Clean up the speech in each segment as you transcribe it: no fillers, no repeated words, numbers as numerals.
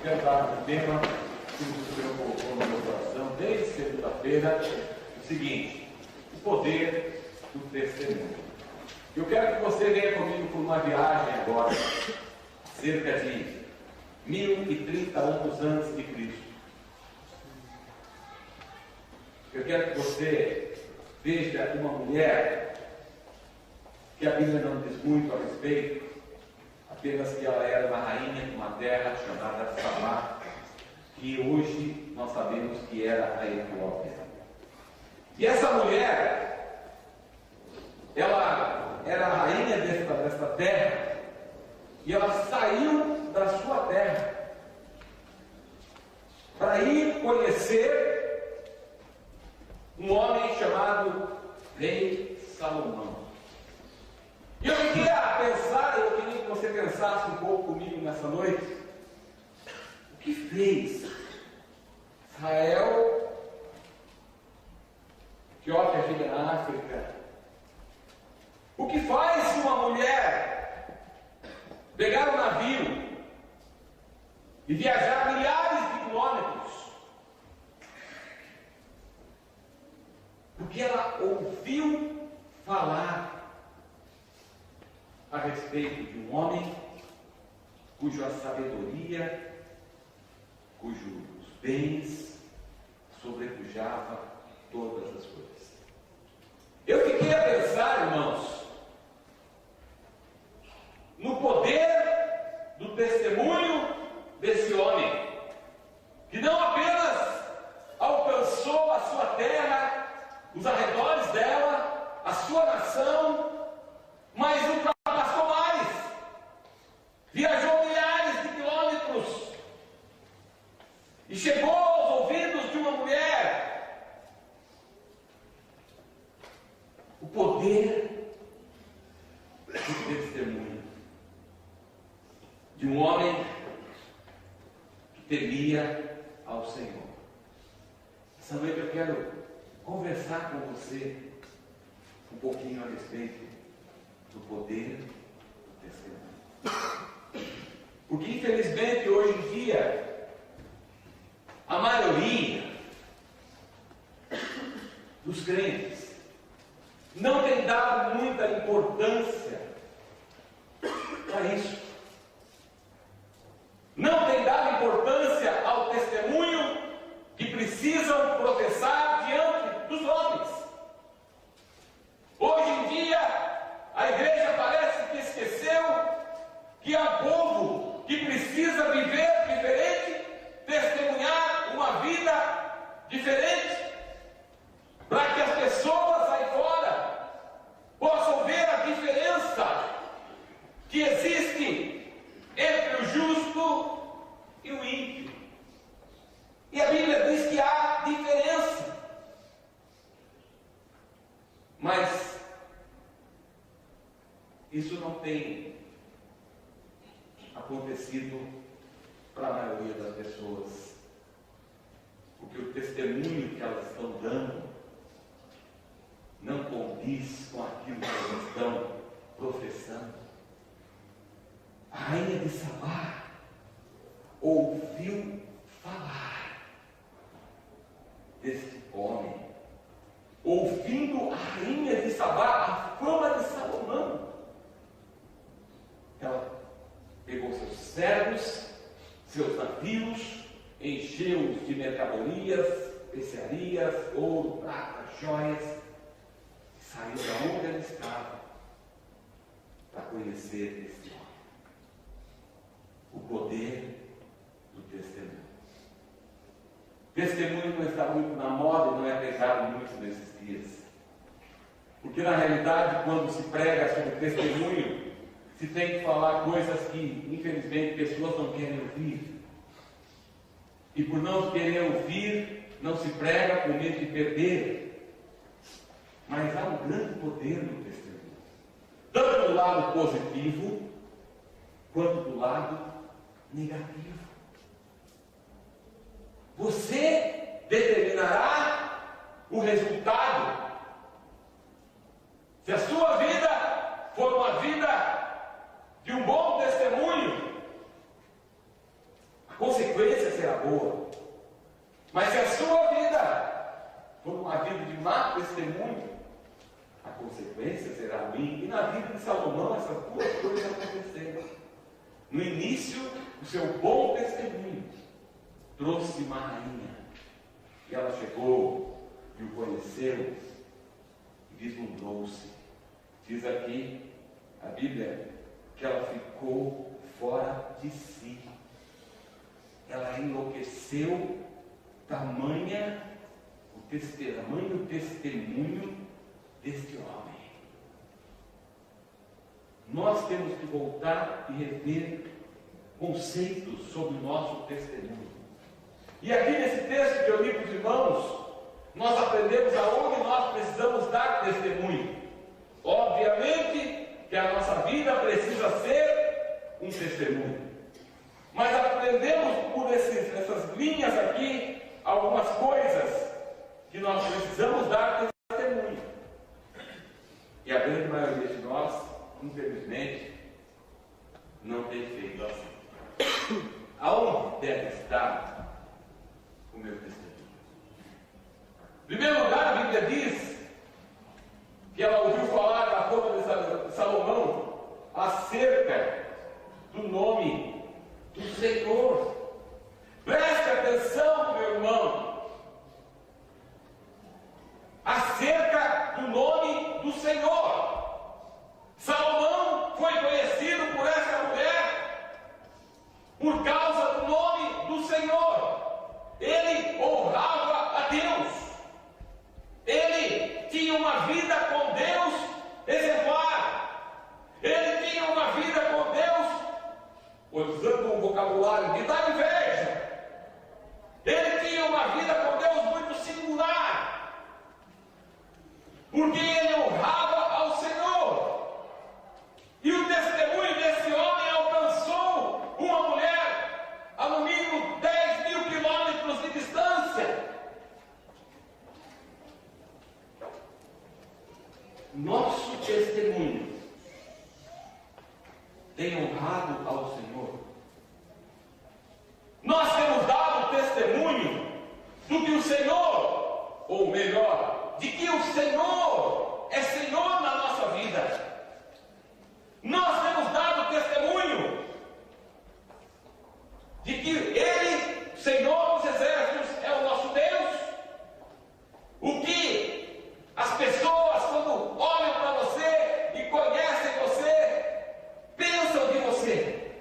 quero dar um tema que o Senhor colocou no meu coração desde segunda-feira, o seguinte: o poder do testemunho. Eu quero que você venha comigo por uma viagem agora, cerca de 1030 anos antes de Cristo. Eu quero que você veja uma mulher que a Bíblia não diz muito a respeito, apenas que ela era uma rainha de uma terra chamada Sabá, que hoje nós sabemos que era a Etiópia. E essa mulher, ela era a rainha desta terra, e ela saiu da sua terra para ir conhecer um homem chamado Rei Salomão. E eu queria pensar, eu queria que você pensasse um pouco comigo nessa noite. O que fez Israel, Etiópia fica na África? O que faz uma mulher pegar um navio e viajar milhares de quilômetros? Porque ela ouviu falar a respeito de um homem cuja sabedoria, cujos bens sobrepujava todas as coisas. Eu fiquei a pensar, irmãos, no poder do testemunho desse homem, que não apenas alcançou a sua terra, os arredores dela, a sua nação, mas ultrapassou mais, viajou milhares de quilômetros e chegou aos ouvidos de uma mulher. O poder do testemunho de um homem que temia ao Senhor. Essa noite eu quero conversar com você um pouquinho a respeito do poder do testemunho. Porque infelizmente hoje em dia a maioria dos crentes não tem dado muita importância para isso. Não tem dado importância ao testemunho que precisam professar diante dos homens. Hoje em dia, a igreja parece que esqueceu que há povo que precisa viver diferente, testemunhar uma vida diferente, para que as pessoas aí fora possam ver a diferença que existe entre o justo e o ímpio. E a Bíblia diz que há diferença. Mas isso não tem acontecido para a maioria das pessoas. Porque o testemunho que elas estão dando não condiz com aquilo que elas estão professando. A rainha de Sabá ouviu falar desse homem, ouvindo a rainha de Sabá, a fama de Salomão. Ela pegou seus servos, seus navios, encheu-os de mercadorias, especiarias, ouro, prata, joias, e saiu da onde ela estava para conhecer esse homem. O poder do testemunho. Testemunho não está muito na moda e não é pregado muito nesses dias. Porque na realidade, quando se prega sobre testemunho, se tem que falar coisas que, infelizmente, pessoas não querem ouvir. E por não querer ouvir, não se prega com medo de perder. Mas há um grande poder no testemunho. Tanto do lado positivo, quanto do lado negativo. Você determinará o resultado. Se a sua vida for uma vida de um bom testemunho, a consequência má testemunho, a consequência será ruim. E na vida de Salomão, essas duas coisas aconteceram. No início, o seu bom testemunho trouxe uma rainha. E ela chegou e o conheceu e vislumbrou-se. Diz aqui a Bíblia que ela ficou fora de si. Ela enlouqueceu, tamanho testemunho deste homem. Nós temos que voltar e rever conceitos sobre o nosso testemunho. E aqui nesse texto que eu li para os irmãos, nós aprendemos aonde nós precisamos dar testemunho. Obviamente que a nossa vida precisa ser um testemunho. Mas aprendemos por essas linhas aqui algumas coisas que nós precisamos dar testemunho. E a grande maioria de nós, infelizmente, não tem feito assim. Aonde deve estar o meu testemunho? Em primeiro lugar, a Bíblia diz que ela ouviu falar da boca de Salomão acerca do nome do Senhor. Preste atenção, meu irmão, acerca do nome do Senhor. Salomão foi conhecido por essa mulher por causa do nome do Senhor. Ele honrava a Deus. Ele tinha uma vida com Deus exemplar. Ele tinha uma vida com Deus, usando um vocabulário de dar inveja. Ele tinha uma vida com Deus muito singular, porque ele honrava ao Senhor. E o testemunho desse homem alcançou uma mulher a no mínimo 10.000 quilômetros de distância. Nosso testemunho tem honrado ao Senhor. Nós temos dado testemunho do que o Senhor, ou melhor, de que o Senhor é Senhor na nossa vida. Nós temos dado testemunho de que Ele, Senhor dos Exércitos, é o nosso Deus. O que as pessoas, quando olham para você e conhecem você, pensam de você.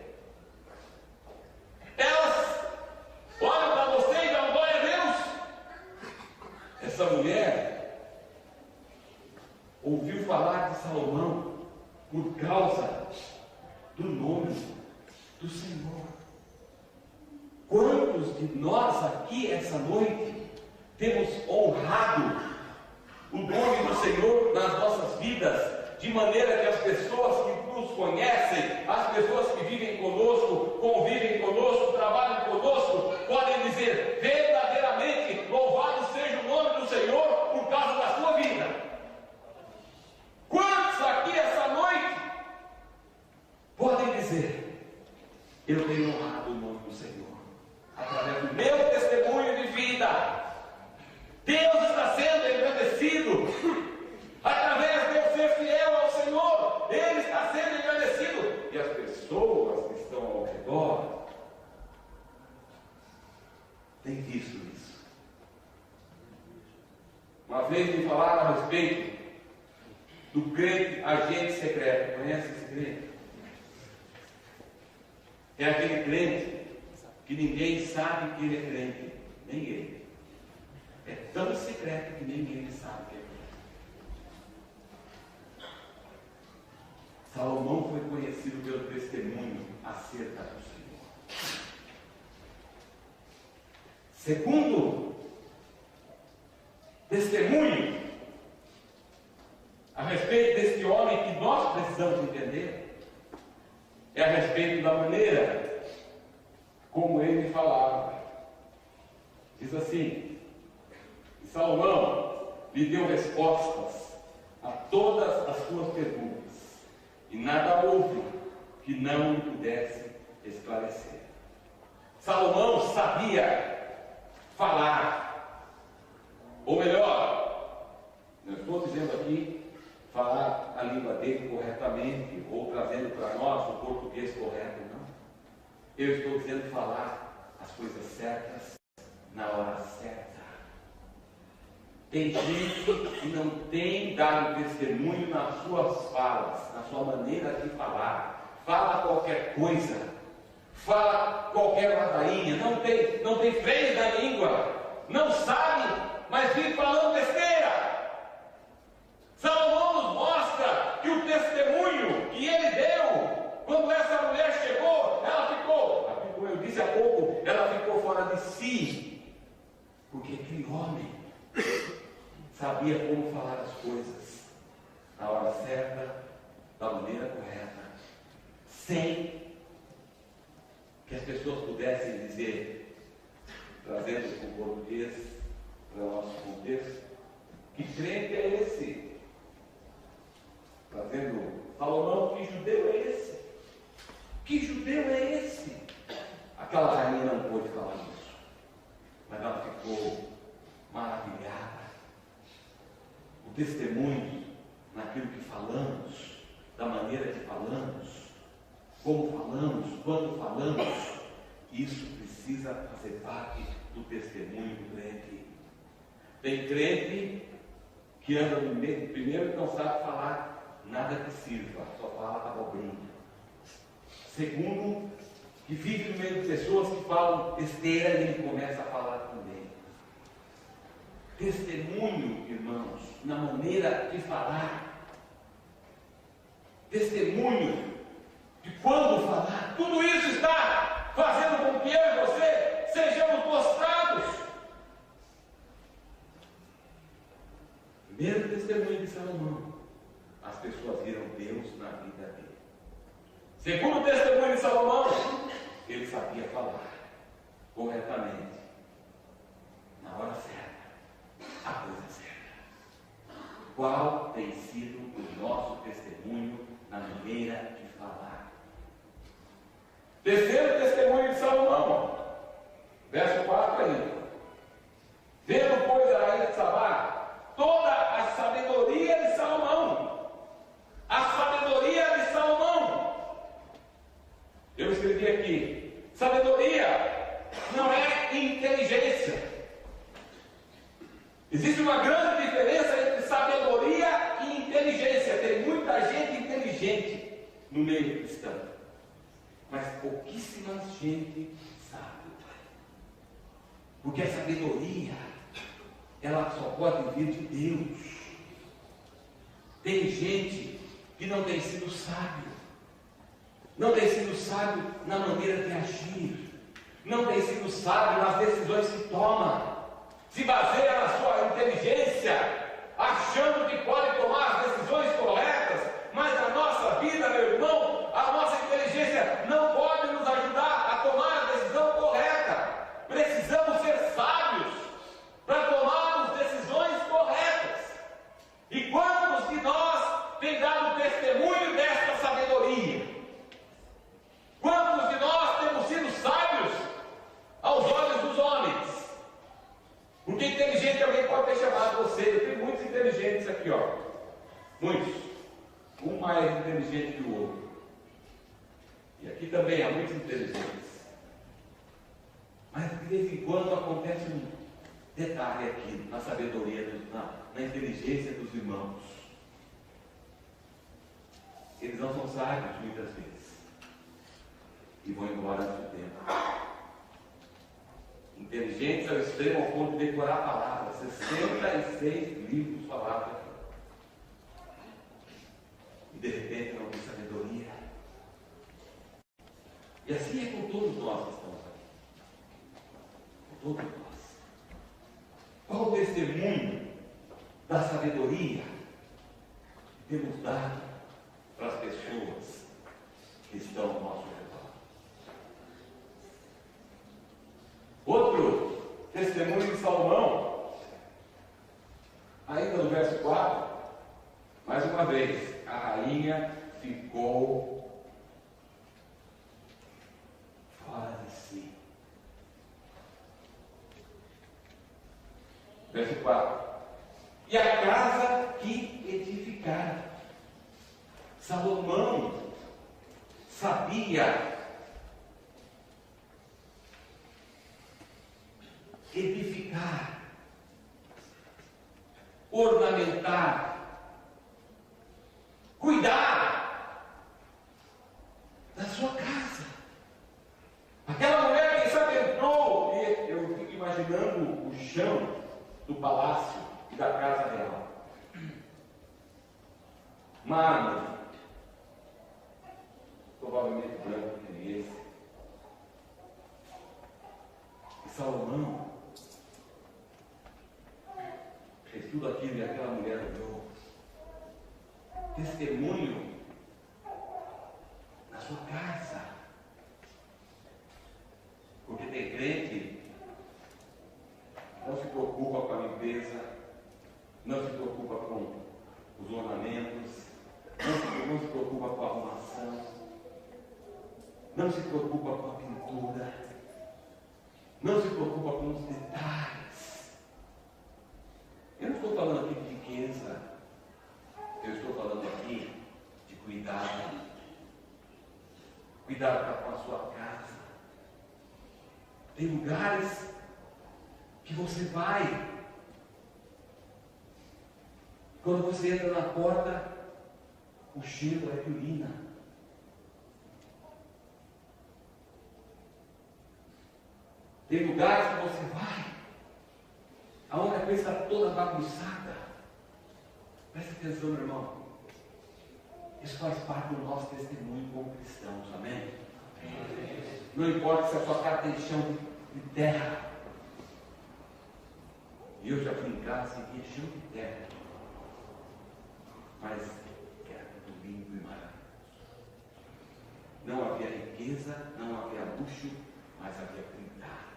Elas olham para você e dão glória a Deus. Essa mulher ouviu falar de Salomão por causa do nome do Senhor. Quantos de nós aqui essa noite temos honrado o nome do Senhor nas nossas vidas, de maneira que as pessoas que nos conhecem, as pessoas que vivem conosco, convivem conosco, trabalham conosco, podem dizer verdadeiramente: louvado seja o nome do Senhor por causa da sua vida. Quantos aqui essa noite podem dizer: eu tenho honrado o nome do Senhor através do meu testemunho de vida? Deus está sendo engrandecido através de eu ser fiel ao Senhor. Ele está sendo engrandecido. E as pessoas que estão ao redor têm visto isso. Uma vez me falaram a respeito do crente agente secreto. Conhece esse crente? É aquele crente que ninguém sabe que ele é crente, nem ele. É tão secreto que ninguém ele sabe que é crente. Salomão foi conhecido pelo testemunho acerca do Senhor. Segundo testemunho a respeito deste homem que nós precisamos entender é a respeito da maneira como ele falava. Diz assim: Salomão lhe deu respostas a todas as suas perguntas, e nada houve que não pudesse esclarecer. Salomão sabia falar, ou melhor, Eu estou dizendo falar as coisas certas na hora certa. Tem gente que não tem dado testemunho nas suas falas, na sua maneira de falar. Fala qualquer coisa, fala qualquer ladainha, não tem freio na língua, não sabe, mas vive falando besteira. Salomão nos mostra que o testemunho que ele deu, quando essa mulher chegou, como eu disse há pouco, ela ficou fora de si, porque aquele homem sabia como falar as coisas na hora certa, da maneira correta, sem que as pessoas pudessem dizer, trazendo para o português, para o nosso contexto, que crente é esse? Trazendo Salomão, que judeu é esse? Que judeu é esse? Aquela rainha não pôde falar isso, mas ela ficou maravilhada. O testemunho naquilo que falamos, da maneira que falamos, como falamos, quando falamos, isso precisa fazer parte do testemunho do crente. Tem crente que anda no meio, primeiro que não sabe falar nada que sirva, só fala abobrinha. Segundo, que vive no meio de pessoas que falam besteira e ele começa a falar também. Testemunho, irmãos, na maneira de falar. Testemunho de quando falar. Tudo isso está fazendo com que eu e você sejamos postrados. Primeiro testemunho de Salomão. As pessoas viram Deus na vida dele. Segundo testemunho de Salomão, ele sabia falar corretamente, na hora certa, a coisa certa. Qual tem sido o nosso testemunho na maneira de falar? Terceiro testemunho de Salomão, verso 4 ainda. Vendo, pois, a rainha de Sabá toda a sabedoria de Salomão. A sabedoria de Salomão. Eu escrevi aqui, sabedoria não é inteligência. Existe uma grande diferença entre sabedoria e inteligência. Tem muita gente inteligente no meio cristão, mas pouquíssima gente sabe. Porque a sabedoria, ela só pode vir de Deus. Tem gente que não tem sido sábio. Não tem sido sábio na maneira de agir. Não tem sido sábio nas decisões que toma. Se baseia na sua inteligência, achando que pode tomar as decisões corretas, mas na nossa vida, meu irmão, a nossa inteligência não pode nos ajudar a tomar a decisão correta. Precisamos ser sábios para tomarmos decisões corretas. E quantos de nós têm dado testemunho desta sabedoria? Quantos de nós temos sido sábios aos olhos dos homens? Porque inteligente alguém pode ter chamado você. Eu tenho muitos inteligentes aqui, ó. Muitos. Um mais inteligente que o outro. E aqui também há muitos inteligentes. Mas de vez em quando acontece um detalhe aqui na sabedoria, na inteligência dos irmãos. Eles não são sábios muitas vezes. E vão embora antes do tempo. Inteligentes ao extremo ao ponto de decorar palavras. 66 livros falados aqui. E de repente não tem sabedoria. E assim é com todos nós que estamos aqui. Com todos nós. Qual o testemunho da sabedoria que temos dado para as pessoas que estão ao nosso redor? Outro testemunho de Salomão, ainda no verso 4, mais uma vez, a rainha ficou fora de si. Verso 4. E a casa que edificara. Salomão sabia edificar, ornamentar, cuidar da sua casa. Aquela mulher, quem sabe, entrou, e eu fico imaginando o chão do palácio e da casa real. Mármore, provavelmente branco que nem esse. E Salomão fez tudo aquilo e aquela mulher olhou. Testemunho na sua casa. Porque tem crente que não se preocupa com a limpeza, não se preocupa com os ornamentos, não se preocupa com a arrumação, não se preocupa com a pintura, não se preocupa com os detalhes. Eu não estou falando aqui de riqueza, eu estou falando aqui de cuidado. Cuidado com a sua casa. Tem lugares que você vai, quando você entra na porta, o cheiro é de urina. Tem lugares que você vai, aonde a coisa está toda bagunçada. Presta atenção, meu irmão. Isso faz parte do nosso testemunho como cristãos, amém? Não importa se a sua casa tem chão de terra. E eu já fui em casa e via chão de terra. Mas era tudo limpo e maravilhoso. Não havia riqueza, não havia luxo, mas havia cuidado.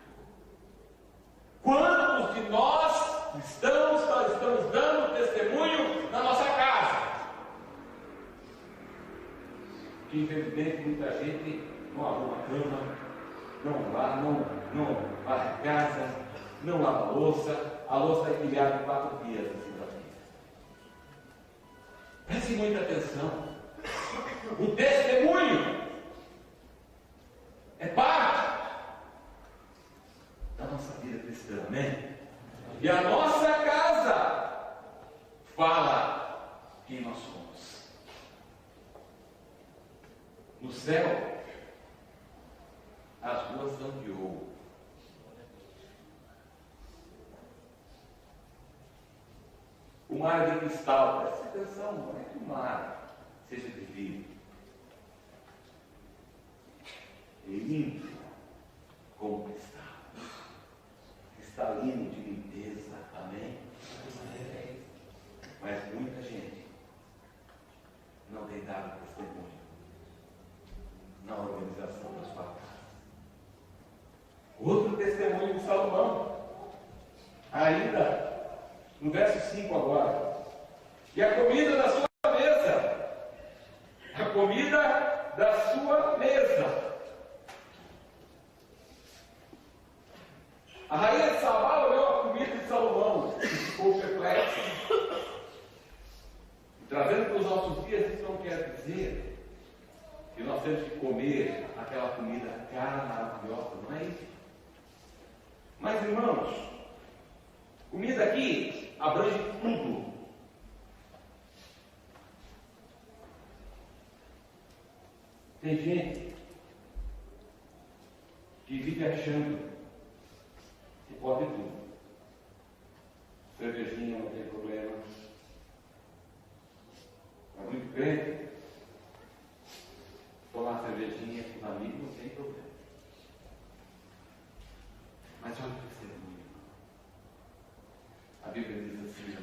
Quantos de nós cristãos estamos dando testemunho na nossa casa? Que infelizmente muita gente não arruma a cama, não varre a casa, não lava a louça. A louça está empilhada em 4 dias assim da vida. Preste muita atenção. O testemunho é parte da nossa vida cristã, amém? E a nossa casa fala quem nós somos. No céu, as ruas são de ouro. O mar é de cristal. Presta atenção, não é que o mar seja de vidro. É limpo como cristal. Cristalino de limpeza, amém? Mas muita gente não tem dado testemunho na organização da sua casa. Outro testemunho de Salomão, ainda no verso 5 agora. E a comida da sua mesa. A comida da sua mesa. A rainha de Sabá olhou a comida de Salomão e ficou perplexa. Trazendo para os nossos dias, isso não quer dizer que nós temos que comer aquela comida cara, maravilhosa, não é isso? Mas, irmãos, comida aqui abrange tudo. Tem gente que vive achando que pode tudo. Cervejinha não tem problema. É muito crente. Tomar cervejinha com amigos não tem problema. Mas olha o testemunho. A Bíblia diz assim,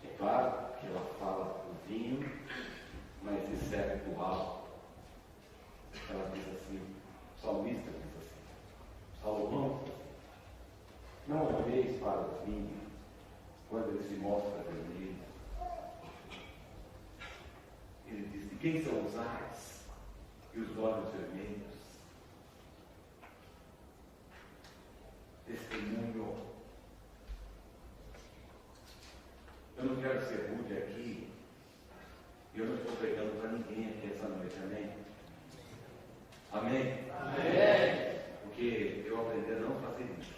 é claro que ela fala do vinho, mas se serve para o álcool. Ela diz assim, o salmista diz assim, Salomão, não olheis para o vinho quando ele se mostra vermelho. Ele diz, de quem são os ais e os olhos vermelhos? Testemunho. Eu não quero ser rude aqui. Eu não estou pregando para ninguém aqui essa noite, amém? Amém? Amém? Porque eu aprendi a não fazer isso.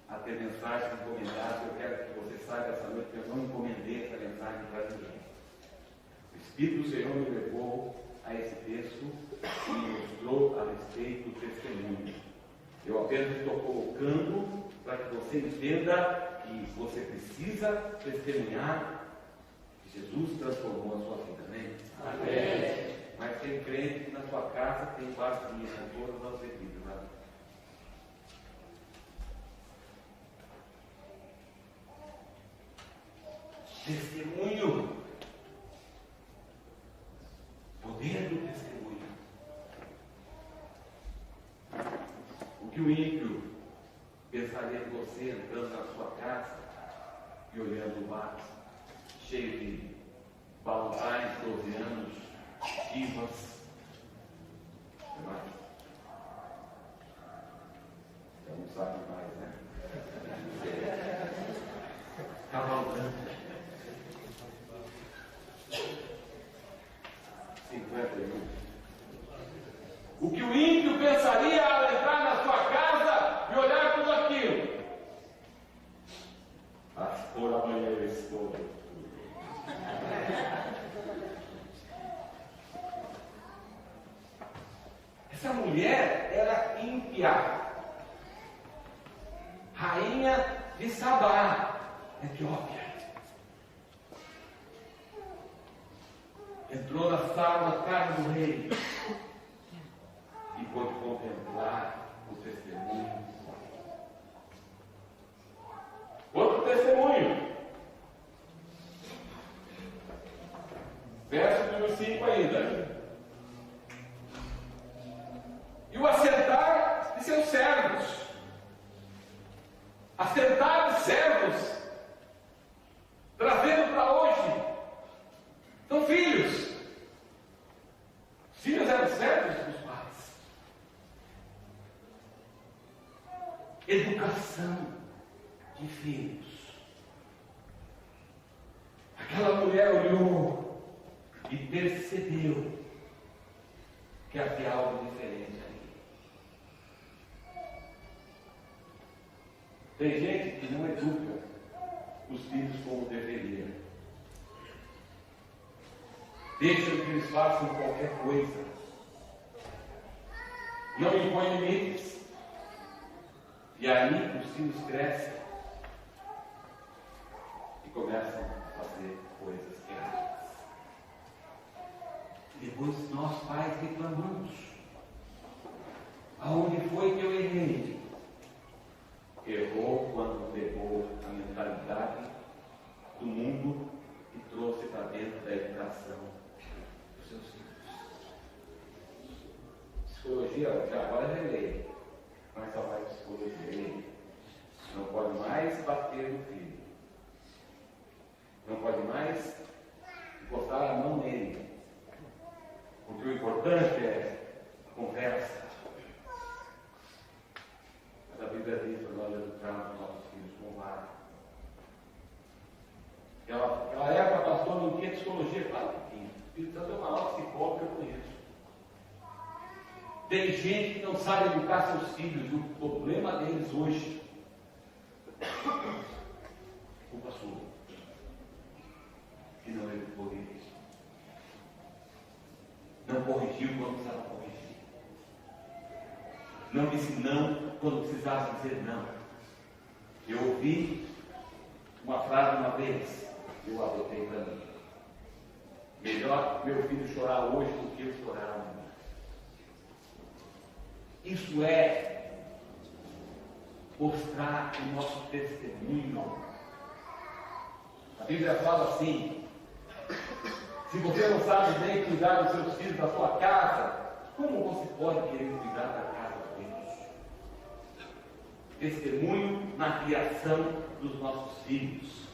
a ter mensagens encomendadas. Eu quero que você saiba essa noite que eu não encomendei essa mensagem para ninguém. O Espírito do Senhor me levou a esse texto e me mostrou a respeito do testemunho. Eu apenas estou colocando para que você entenda que você precisa testemunhar que Jesus transformou a sua vida, amém? Amém. Mas tem crente que na sua casa tem vazia com todas as bebidas, né? Testemunho. Poder do testemunho. O que o ímpio pensaria de você entrando na sua casa e olhando o mar cheio de balançais, 12 anos, chivas, demais. Já não sabe mais, né? Cavalgando. 51. O que o ímpio pensaria ao entrar na sua casa e olhar tudo aquilo? Mas por amanhã eu estou. Essa mulher era ímpia, rainha de Sabá, Etiópia. Entrou na sala da casa do rei e pôde contemplar o testemunho. Outro testemunho. Verso número 5 ainda. E o assentar de seus servos. Assentar de servos. Trazendo para hoje. São filhos. Os filhos eram servos dos pais. Educação de filhos. Aquela mulher olhou e percebeu que havia algo diferente ali. Tem gente que não educa os filhos como deveria. Deixa que eles façam qualquer coisa. Não impõe limites. E aí os filhos crescem e começam a fazer coisas erradas. E depois nós pais reclamamos. Aonde foi que eu errei? Errou quando pegou a mentalidade do mundo e trouxe para dentro da educação dos seus filhos. Psicologia já agora é lei, mas só vai psicologia. Não pode mais bater no filho. Não pode mais encostar a mão nele. Porque o importante é a conversa. Mas a Bíblia diz para nós educarmos nossos filhos com vara. Aquela época, pastor, não tinha psicologia, claro que tinha. O Espírito Santo é o maior psicólogo que eu conheço. Tem gente que não sabe educar seus filhos, o problema deles hoje. Culpa sua. Que não educou eles. Não corrigiu quando precisava corrigir. Não disse não quando precisava dizer não. Eu ouvi uma frase uma vez. Eu adotei para mim. Melhor meu filho chorar hoje do que eu chorar amanhã. Isso é mostrar o nosso testemunho. A Bíblia fala assim: se você não sabe nem cuidar dos seus filhos, da sua casa, como você pode querer cuidar da casa de Deus? Testemunho na criação dos nossos filhos.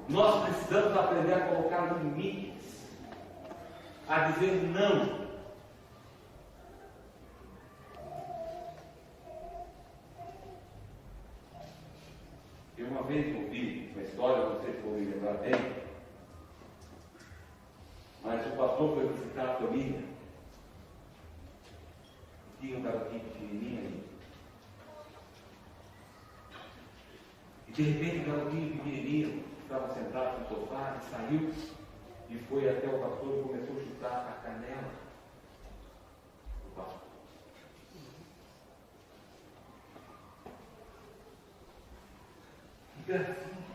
Nós precisamos aprender a colocar limites, a dizer não. Eu uma vez ouvi uma história, não sei se vou me lembrar bem, mas o pastor foi visitar a família. Tinha um garotinho pequenininho ali. E de repente o garotinho pequenininho estava sentado no sofá e saiu e foi até o pastor e começou a chutar a canela do pastor. Que gracinha!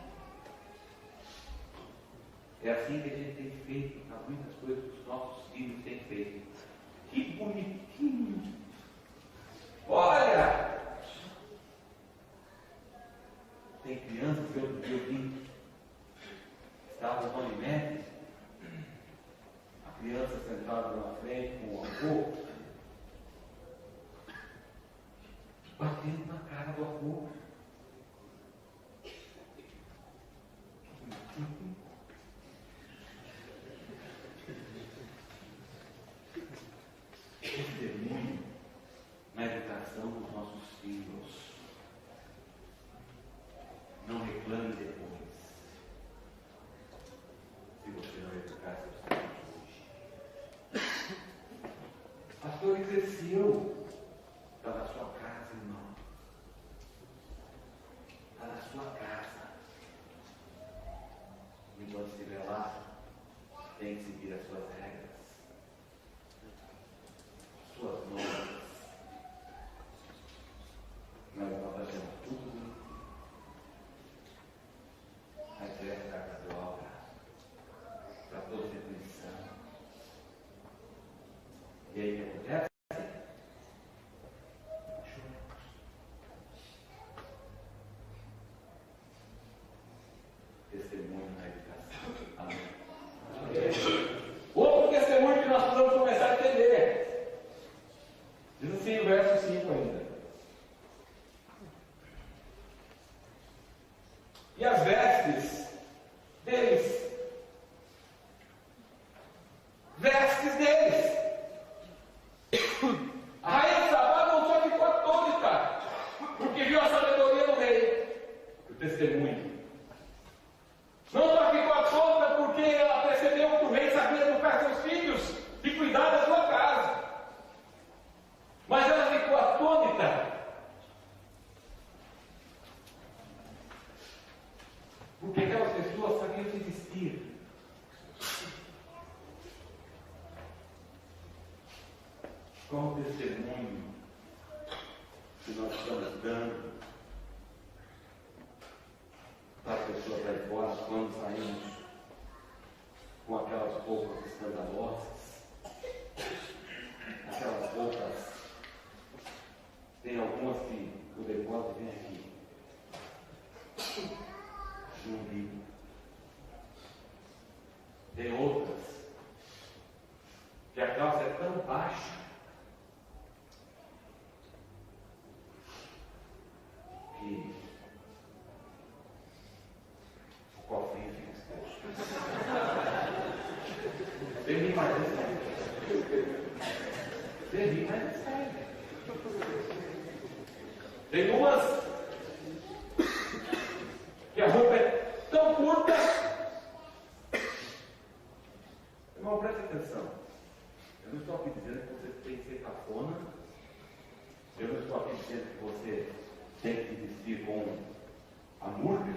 É assim que a gente tem feito há muitas coisas que os nossos filhos têm feito. Que bonitinho! Olha! Tem crianças que outro dia eu vi, estavam no Unimed, a criança sentada na frente com o avô, batendo na cara do avô. Testemunho na educação dos nossos filhos. Não reclame depois, se você não educar seus filhos hoje. Pastor, ele cresceu. Está na sua casa, irmão. Está na sua casa. Enquanto estiver lá, tem que seguir as suas regras, suas normas. Nós vamos fazendo tudo. Aí você vai ficar casual para toda definição. E aí o que acontece? Testemunho na educação. Amém. Outro testemunho que nós precisamos começar a entender. Diz assim o verso 5 ainda. E as vestes deles. Vestes deles. A rainha de Sabá não só ficou atônita, porque viu a sabedoria do rei, o testemunho. Não só ficou atônita porque ela percebeu que o rei sabia educar seus filhos e cuidar da sua casa. Mas ela ficou atônita porque aquelas pessoas sabiam se vestir. Qual o testemunho que nós estamos dando para as pessoas aí fora quando saímos com aquelas roupas escandalosas? Aquelas roupas, tem algumas que o decote vem aqui. Umbigo. Tem outras que a calça é tão baixa que o cofrinho fica exposto. Tem mais tem umas que a roupa é tão curta. Irmão, preste atenção. Eu não estou aqui dizendo que você tem que ser cafona. Eu não estou aqui dizendo que você tem que se vestir com a burca,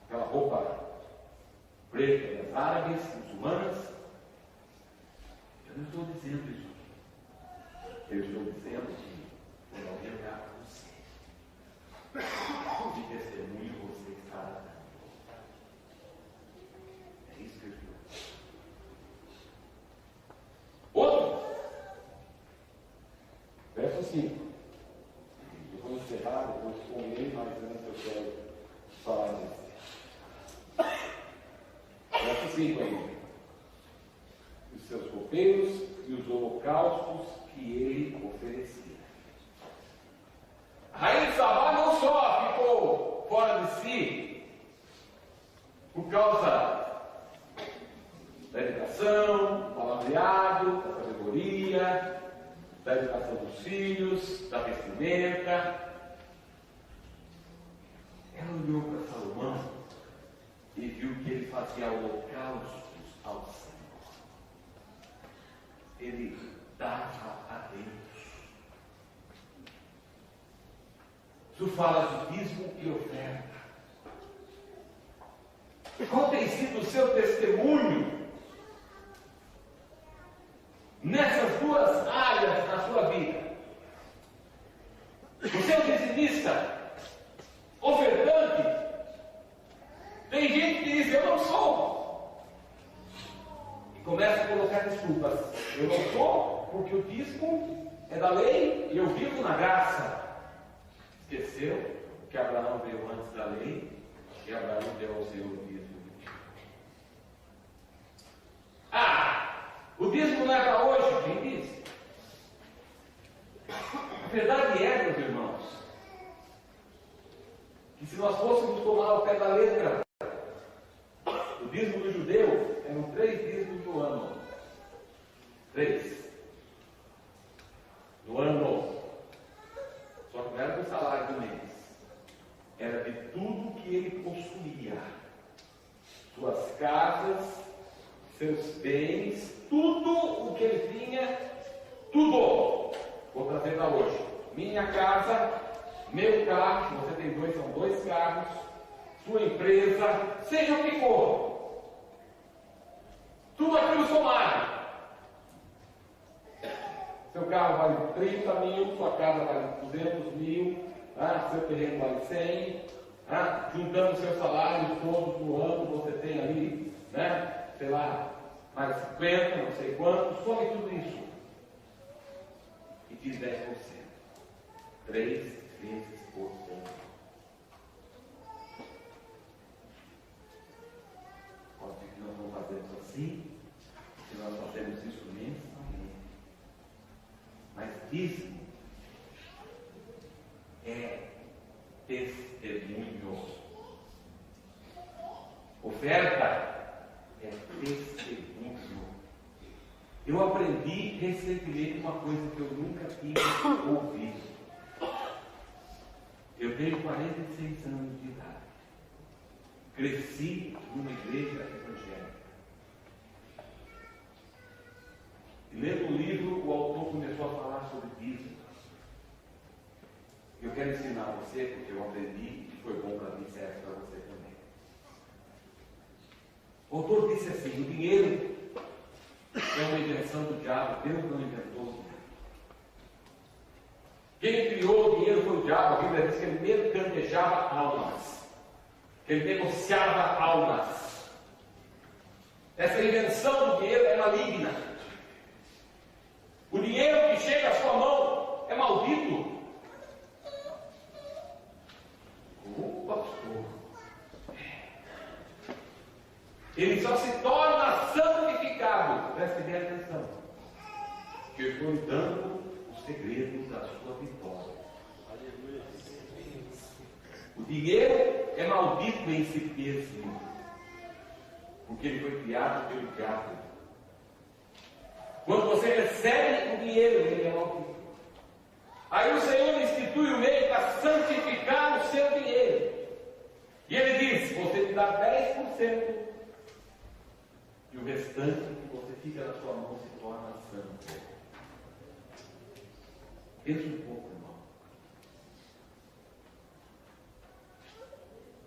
aquela roupa preta das árabes, muçulmanas. Eu não estou dizendo isso aqui. Eu estou dizendo que quando alguém olhar para você, de testemunho você está dando. É isso que eu estou dizendo. Outro, verso 5. Eu vou encerrar, depois comer, mas antes eu quero falar disso. Verso 5 ainda. Os seus roupeiros e os holocaustos que ele oferecia. A rainha de Sabá não só ficou fora de si por causa da educação, do palavreado, da sabedoria, da educação dos filhos, da vestimenta. Ela olhou para Salomão e viu que ele fazia holocaustos ao Senhor. Ele dava a Deus. Isso fala de dízimo e oferta. Qual tem sido o seu testemunho nessas duas áreas na sua vida? Você é um dizimista, ofertante? Tem gente que diz: eu não sou. E começa a colocar desculpas. Eu não sou porque o dízimo é da lei e eu vivo na graça. Esqueceu que Abraão veio antes da lei e Abraão deu ao Senhor o dízimo. O dízimo não é para hoje, quem disse? A verdade é, meus irmãos, que se nós fôssemos tomar ao pé da letra, o dízimo do judeu eram 3 dízimos no ano. 3. No ano. Só que não era do salário do mês. Era de tudo que ele possuía. Suas casas, seus bens, tudo o que ele tinha, tudo. Vou trazer para hoje. Minha casa, meu carro, você tem 2, são 2 carros, sua empresa, seja o que for. Tudo aquilo somado. Seu carro vale 30 mil, sua casa vale 200 mil, seu terreno vale 100, juntando seus salários todos no ano, você tem ali, sei lá, mais 50, não sei quanto, some tudo isso. E diz 10%. 3 vezes por ano. Pode ser que nós não fazemos assim, se nós fazemos isso mensalmente. Mas dízimo é testemunho. Oferta é testemunho. Eu aprendi recentemente uma coisa que eu nunca tinha ouvido. Eu tenho 46 anos de idade. Cresci numa igreja evangélica. E lendo o livro, o autor começou a falar sobre dízimo. Eu quero ensinar a você, porque eu aprendi e foi bom para mim, serve para você também. O autor disse assim: o dinheiro é uma invenção do diabo, Deus não inventou o dinheiro. Quem criou o dinheiro foi o diabo. A Bíblia diz que ele mercantejava almas, que ele negociava almas. Essa invenção do dinheiro é maligna. O dinheiro que chega à sua mão é maldito. Pastor, ele só se torna santificado. Preste bem atenção, que eu estou lhe dando os segredos da sua vitória. O dinheiro é maldito em si mesmo, porque ele foi criado pelo diabo. Quando você recebe o dinheiro, ele é maldito. Aí o Senhor institui o meio para santificar o seu dinheiro. E ele diz: você me dá 10%. E o restante que você fica na sua mão se torna santo. Pensa um pouco, irmão.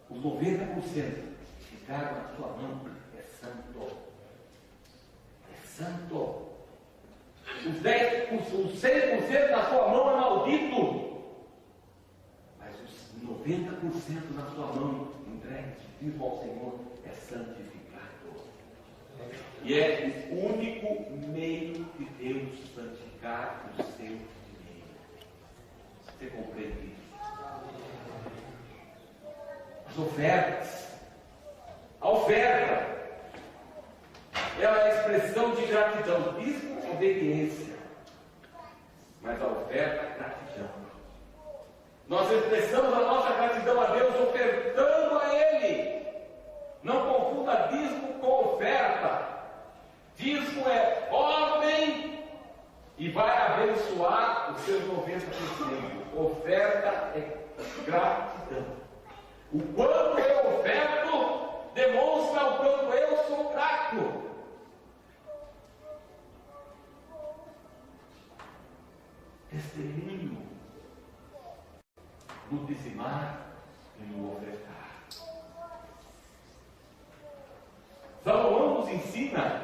Os 90% que ficaram na sua mão é santo. É santo. Os 100% na sua mão é maldito. Mas os 90% na sua mão, entregue vivo ao Senhor, é santificado. E é o único meio de Deus santificar o seu dinheiro. Você compreende isso? As ofertas. A oferta, ela é a expressão de gratidão. Dízimo é obediência. Mas a oferta é gratidão. Nós expressamos a nossa gratidão a Deus ofertando a Ele. Não confunda dízimo com oferta. Dízimo é ordem e vai abençoar os seus 90%. Oferta é gratidão. O quanto eu oferto demonstra o quanto eu sou grato. Testemunho. no dizimar e no ofertar. Salomão nos ensina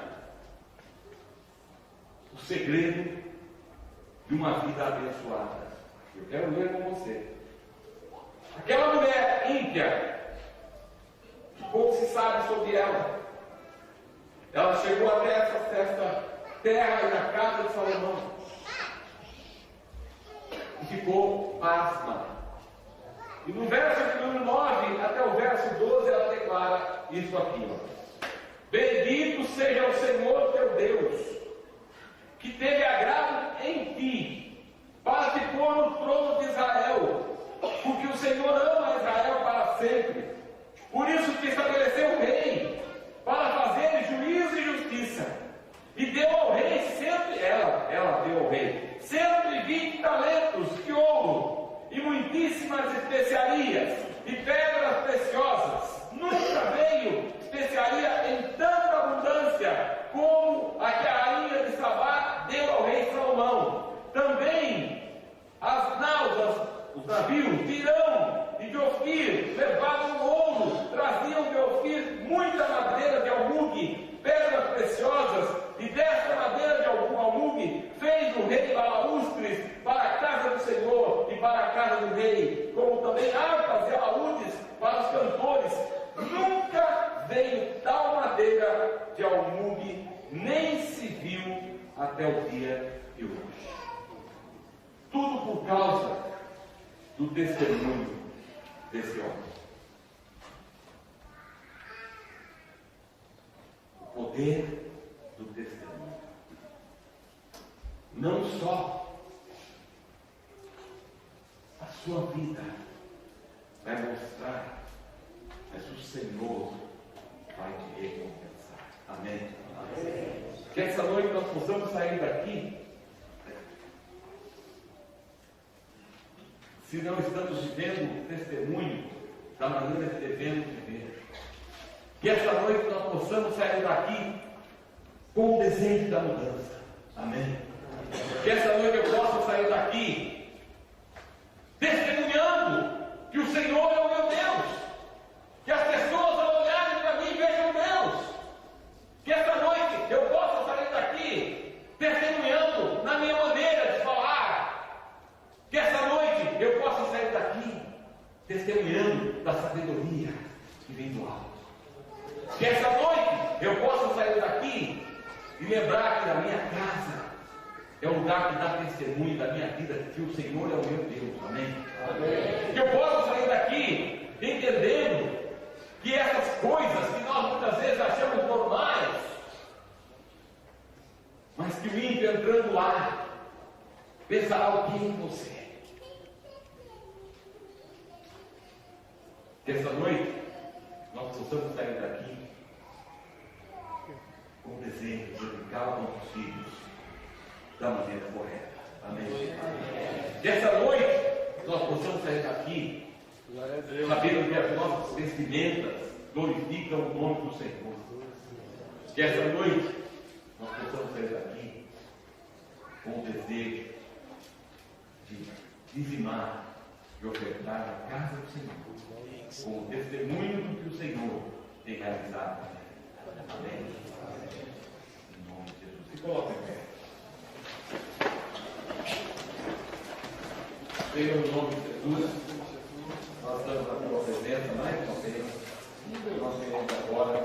o segredo de uma vida abençoada. Eu quero ler com você. Aquela mulher ímpia, pouco se sabe sobre ela. Ela chegou até essa terra e na casa de Salomão e ficou pasma. E no verso de número 9 até o verso 12 ela declara isso aqui, ó. Bendito seja o Senhor teu Deus, que teve agrado em ti, para te pôr no trono de Israel, porque o Senhor ama Israel para sempre. Por isso te estabeleceu rei, para fazer juízo e justiça. E deu ao rei ela deu ao rei 120 talentos de ouro, e muitíssimas especiarias, e pedras preciosas. Nunca veio especiaria em tanta abundância como a que a rainha de Sabá deu ao rei Salomão. Também as náuseas, os navios de Irão e de Ofir levavam ouro, traziam de Ofir muita madeira de almugue, pedras preciosas, e desta madeira de almugue fez o rei balaústres para a casa do Senhor e para a casa do rei, como também harpas e alaúdes para os cantores. Nunca veio tal madeira de almugue, nem se viu até o dia de hoje. Tudo por causa do testemunho desse homem. O poder do testemunho. Não só a sua vida vai mostrar, mas o Senhor vai te recompensar. Amém? Amém. Que essa noite nós possamos sair daqui, se não estamos vivendo o testemunho da maneira que devemos viver. Que essa noite nós possamos sair daqui com o desejo da mudança. Amém? Que essa noite eu possa sair daqui testemunhando que o Senhor é o meu Deus. Que as pessoas ao olharem para mim vejam Deus. Que essa noite eu possa sair daqui testemunhando na minha maneira de falar. Que essa noite eu possa sair daqui testemunhando da sabedoria que vem do alto. Que essa noite eu possa sair daqui e lembrar que na minha casa é o lugar que dá testemunho da minha vida, que o Senhor é o meu Deus. Amém? Amém. Que eu possa sair daqui entendendo que essas coisas que nós muitas vezes achamos normais, mas que o ímpio entrando lá pensará o que em você. Que essa noite nós possamos sair daqui com o desejo de educar os nossos filhos da maneira correta. Amém? Amém. Que essa noite nós possamos sair daqui sabendo que as nossas vestimentas glorificam o nome do Senhor. Que essa noite nós possamos sair daqui com o desejo de dizimar e ofertar na casa do Senhor, com o testemunho do que o Senhor tem realizado. Amém? Em nome de Jesus. Se coloque em pé. Senhor, em nome de Jesus, nós estamos na tua presença mais uma vez. Nós queremos agora